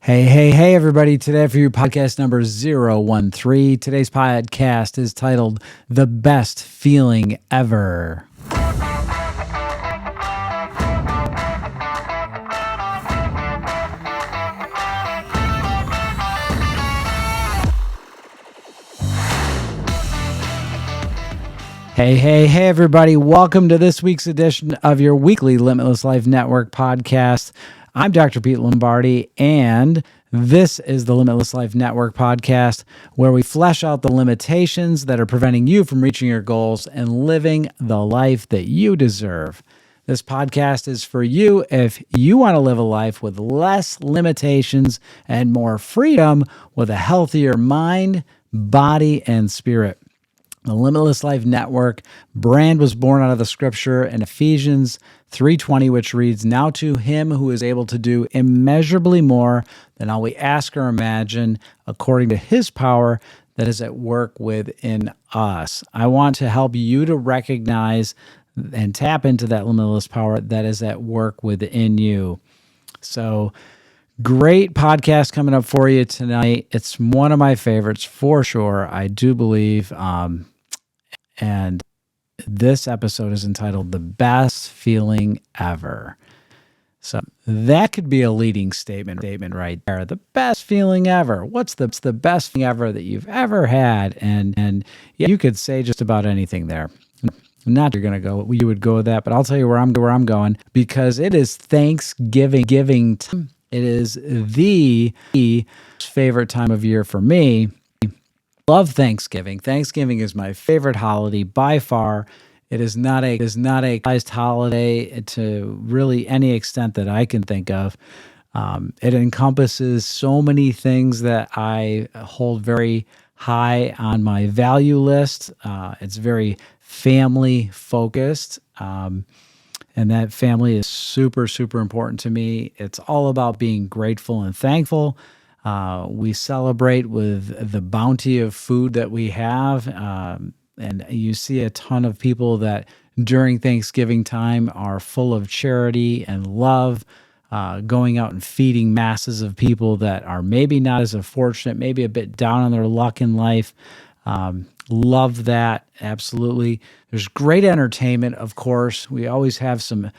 Hey, everybody. Today for you, podcast number 013. Today's podcast is titled The Best Feeling Ever. Hey, everybody. Welcome to this week's edition of your weekly Limitless Life Network podcast. I'm Dr. Pete Lombardi, and this is the Limitless Life Network podcast, where we flesh out the limitations that are preventing you from reaching your goals and living the life that you deserve. This podcast is for you if you want to live a life with less limitations and more freedom with a healthier mind, body, and spirit. The Limitless Life Network brand was born out of the scripture in Ephesians 3:20, which reads, "Now to him who is able to do immeasurably more than all we ask or imagine, according to his power that is at work within us." I want to help you to recognize and tap into that limitless power that is at work within you. So, great podcast coming up for you tonight. It's one of my favorites for sure, I do believe. And this episode is entitled The Best Feeling Ever. So that could be a leading statement right there. The best feeling ever. What's the best thing ever that you've ever had? And yeah, you could say just about anything there. Not you're gonna go. You would go with that, but I'll tell you where I'm going, because it is Thanksgiving time. It is the favorite time of year for me. Love Thanksgiving. Thanksgiving is my favorite holiday by far. It is not a prized holiday to really any extent that I can think of. It encompasses so many things that I hold very high on my value list. It's very family focused. And that family is super, super important to me. It's all about being grateful and thankful. We celebrate with the bounty of food that we have. And you see a ton of people that during Thanksgiving time are full of charity and love, going out and feeding masses of people that are maybe not as fortunate, maybe a bit down on their luck in life. Love that. Absolutely. There's great entertainment, of course. We always have some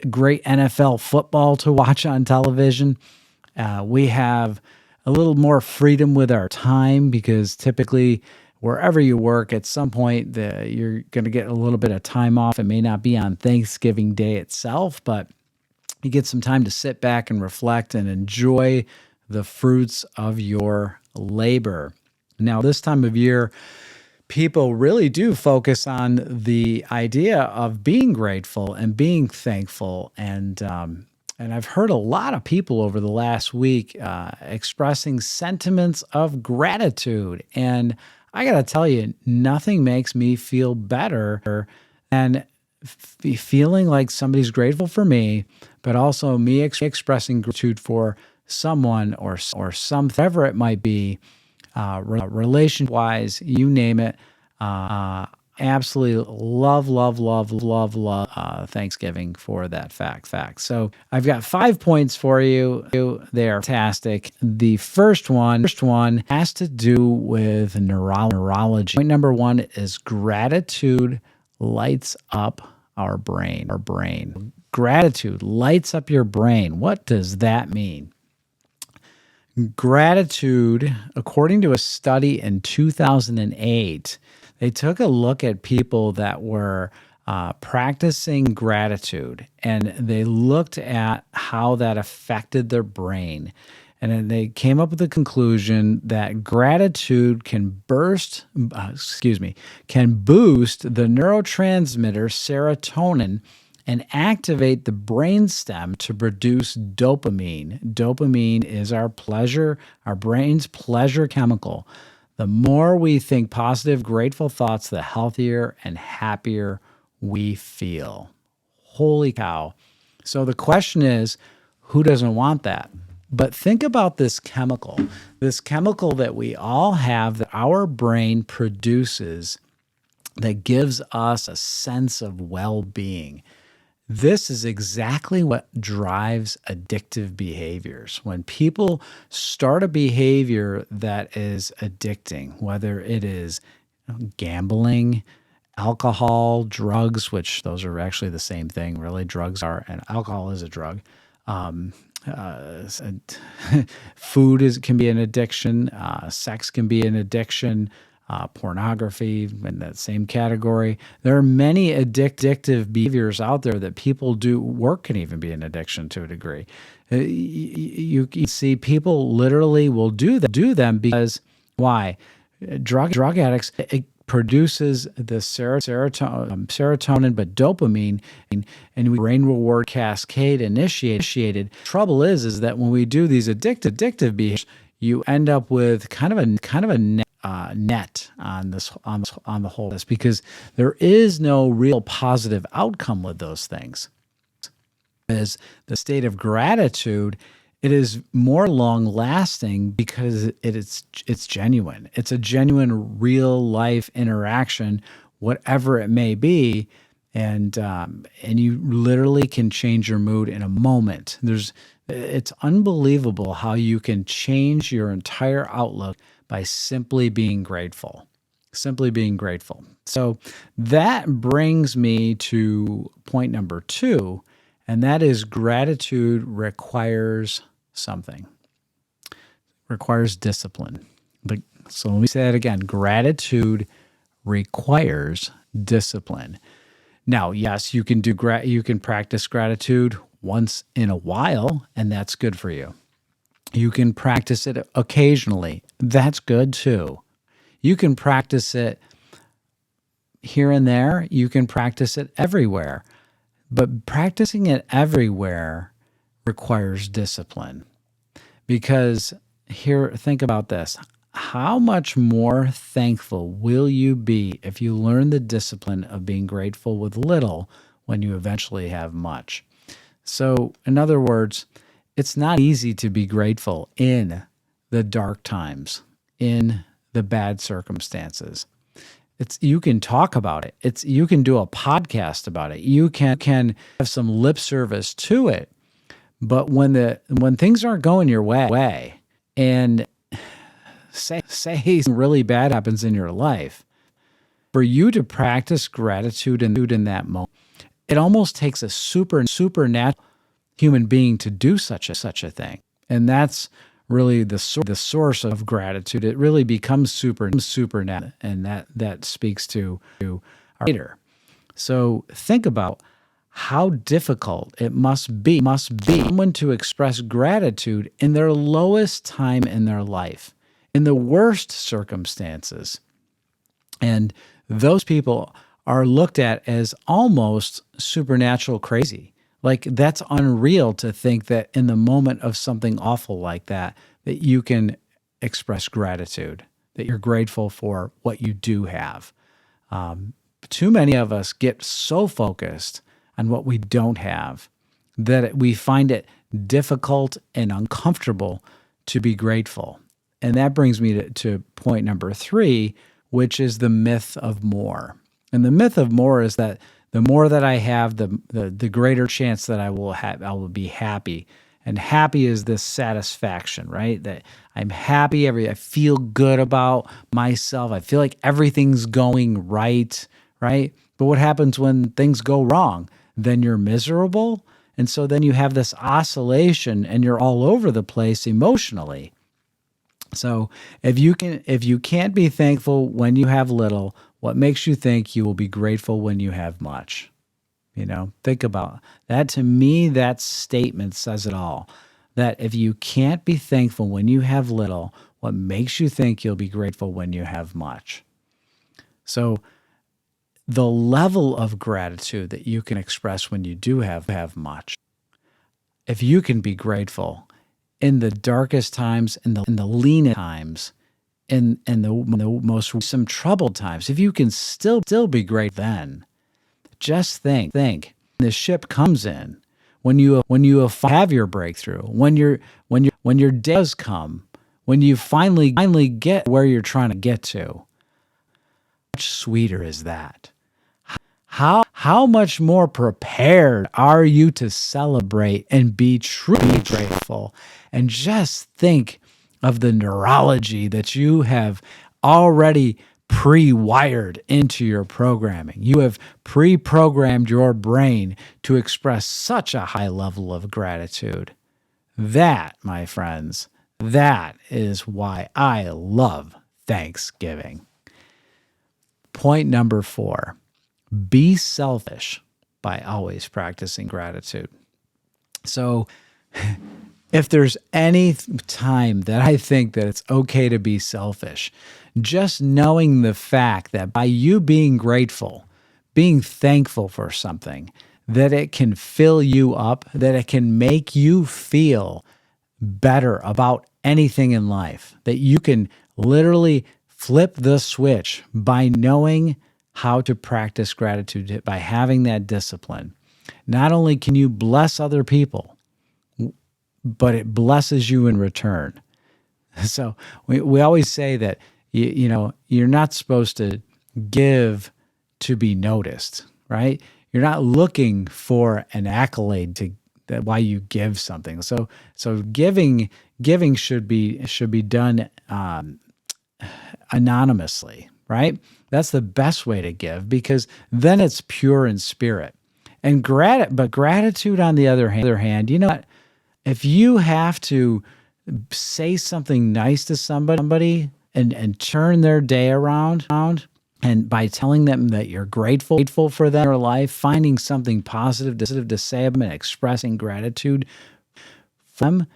great NFL football to watch on television. We have a little more freedom with our time, because typically wherever you work, at some point you're going to get a little bit of time off. It may not be on Thanksgiving Day itself, but you get some time to sit back and reflect and enjoy the fruits of your labor. Now, this time of year, people really do focus on the idea of being grateful and being thankful. And I've heard a lot of people over the last week expressing sentiments of gratitude. And I got to tell you, nothing makes me feel better than feeling like somebody's grateful for me, but also me expressing gratitude for someone or something, whatever it might be, relation-wise, you name it. Absolutely love Thanksgiving for that fact. So I've got 5 points for you. They're fantastic. The first one has to do with neurology. Point number 1 is gratitude lights up our brain. Gratitude lights up your brain. What does that mean? Gratitude, according to a study in 2008, they took a look at people that were practicing gratitude, and they looked at how that affected their brain. And then they came up with the conclusion that gratitude can boost the neurotransmitter serotonin and activate the brainstem to produce dopamine. Dopamine is our brain's pleasure chemical. The more we think positive, grateful thoughts, the healthier and happier we feel. Holy cow. So the question is, who doesn't want that? But think about this chemical that we all have, that our brain produces, that gives us a sense of well-being. This is exactly what drives addictive behaviors. When people start a behavior that is addicting, whether it is gambling, alcohol, drugs, which those are actually the same thing, really, drugs are, and alcohol is a drug. Um, uh, Food can be an addiction. Sex can be an addiction. Pornography in that same category. There are many addictive behaviors out there that people do. Work can even be an addiction to a degree. You can see people literally will do them because why? Drug addicts, it produces the serotonin, but dopamine, and brain reward cascade initiated. Trouble is that when we do these addictive behaviors, you end up with kind of a net on the whole, this because there is no real positive outcome with those things. As the state of gratitude, it is more long lasting because it's genuine. It's a genuine real life interaction, whatever it may be, and you literally can change your mood in a moment. It's unbelievable how you can change your entire outlook by simply being grateful. Simply being grateful. So that brings me to point number 2, and that is gratitude requires something. Requires discipline. So let me say that again. Gratitude requires discipline. Now, yes, you can practice gratitude once in a while, and that's good for you. You can practice it occasionally. That's good too. You can practice it here and there. You can practice it everywhere. But practicing it everywhere requires discipline. Because think about this. How much more thankful will you be if you learn the discipline of being grateful with little when you eventually have much? So, in other words, it's not easy to be grateful in the dark times, in the bad circumstances. You can talk about it. You can do a podcast about it. You can have some lip service to it. But when things aren't going your way, and say something really bad happens in your life, for you to practice gratitude in that moment, it almost takes a supernatural human being to do such a thing. And that's really the source of gratitude. It really becomes supernatural, and that speaks to our Creator. So think about how difficult it must be someone to express gratitude in their lowest time in their life, in the worst circumstances. And those people are looked at as almost supernatural crazy. Like, that's unreal to think that in the moment of something awful like that you can express gratitude, that you're grateful for what you do have. Too many of us get so focused on what we don't have that we find it difficult and uncomfortable to be grateful. And that brings me to point number 3, which is the myth of more. And the myth of more is that the more that I have, the greater chance that I will be happy. And happy is this satisfaction, right? That I'm happy, I feel good about myself. I feel like everything's going right? But what happens when things go wrong? Then you're miserable. And so then you have this oscillation and you're all over the place emotionally. So if you can't be thankful when you have little, what makes you think you will be grateful when you have much? Think about that. To me, that statement says it all. That if you can't be thankful when you have little, what makes you think you'll be grateful when you have much? So the level of gratitude that you can express when you do have much, if you can be grateful in the darkest times, in the leanest times, in the most some troubled times, if you can still be great, then just think the ship comes in when you have your breakthrough, when your day does come, when you finally get where you're trying to get to. How much sweeter is that? how much more prepared are you to celebrate and be truly grateful? And just think of the neurology that you have already pre-wired into your programming. You have pre-programmed your brain to express such a high level of gratitude. That, my friends, that is why I love Thanksgiving. Point number 4, be selfish by always practicing gratitude. So if there's any time that I think that it's okay to be selfish, just knowing the fact that by you being grateful, being thankful for something, that it can fill you up, that it can make you feel better about anything in life, that you can literally flip the switch by knowing how to practice gratitude, by having that discipline. Not only can you bless other people, but it blesses you in return. So we always say that, you're not supposed to give to be noticed, right? You're not looking for an accolade that why you give something. So giving should be done anonymously, right? That's the best way to give, because then it's pure in spirit. And gratitude, on the other hand, you know what? If you have to say something nice to somebody and turn their day around, and by telling them that you're grateful for them in their life, finding something positive to say about them and expressing gratitude for them,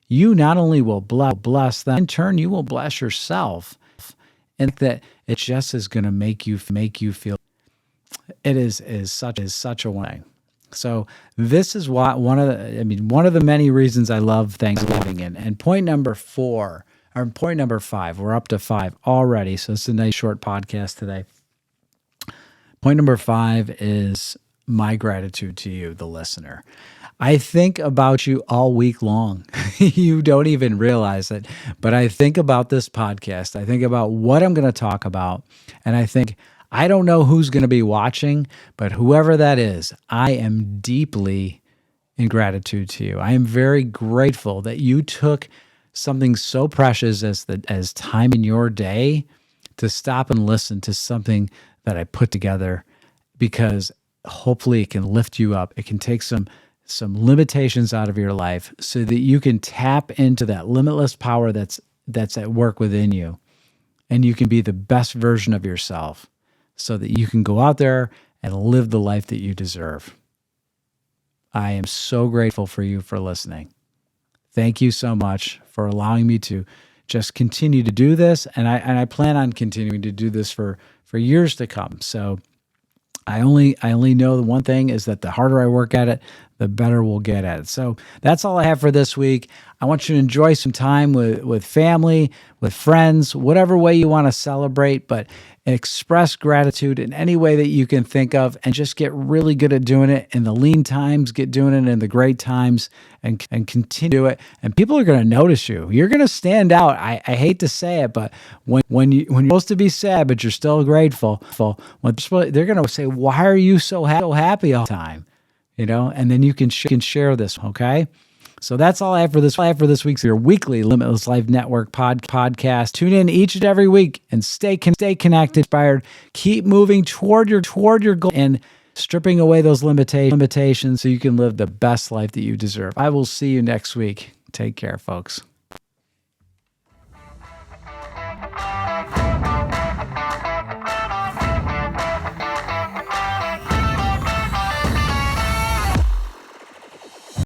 you not only will bless them, in turn you will bless yourself. And that it just is going to make you feel. It is such a way. So this is why one of the many reasons I love Thanksgiving. And point number 5, we're up to 5 already, so it's a nice short podcast today. Point number 5 is my gratitude to you, the listener. I think about you all week long. You don't even realize it, but I think about this podcast. I think about what I'm going to talk about, and I think, I don't know who's going to be watching, but whoever that is, I am deeply in gratitude to you. I am very grateful that you took something so precious as time in your day to stop and listen to something that I put together, because hopefully it can lift you up. It can take some limitations out of your life so that you can tap into that limitless power that's at work within you, and you can be the best version of yourself, so that you can go out there and live the life that you deserve. I am so grateful for you for listening. Thank you so much for allowing me to just continue to do this, and I plan on continuing to do this for years to come. So I only know the one thing is that the harder I work at it, the better we'll get at it. So that's all I have for this week. I want you to enjoy some time with family, with friends, whatever way you want to celebrate, but express gratitude in any way that you can think of, and just get really good at doing it in the lean times, get doing it in the great times, and continue to do it. And people are going to notice you. You're going to stand out. I hate to say it, but when you're supposed to be sad, but you're still grateful, they're going to say, why are you so happy all the time? And then you can share this, okay? So that's all I have for this week's your weekly Limitless Life Network podcast. Tune in each and every week and stay connected, inspired. Keep moving toward your goal and stripping away those limitations so you can live the best life that you deserve. I will see you next week. Take care, folks.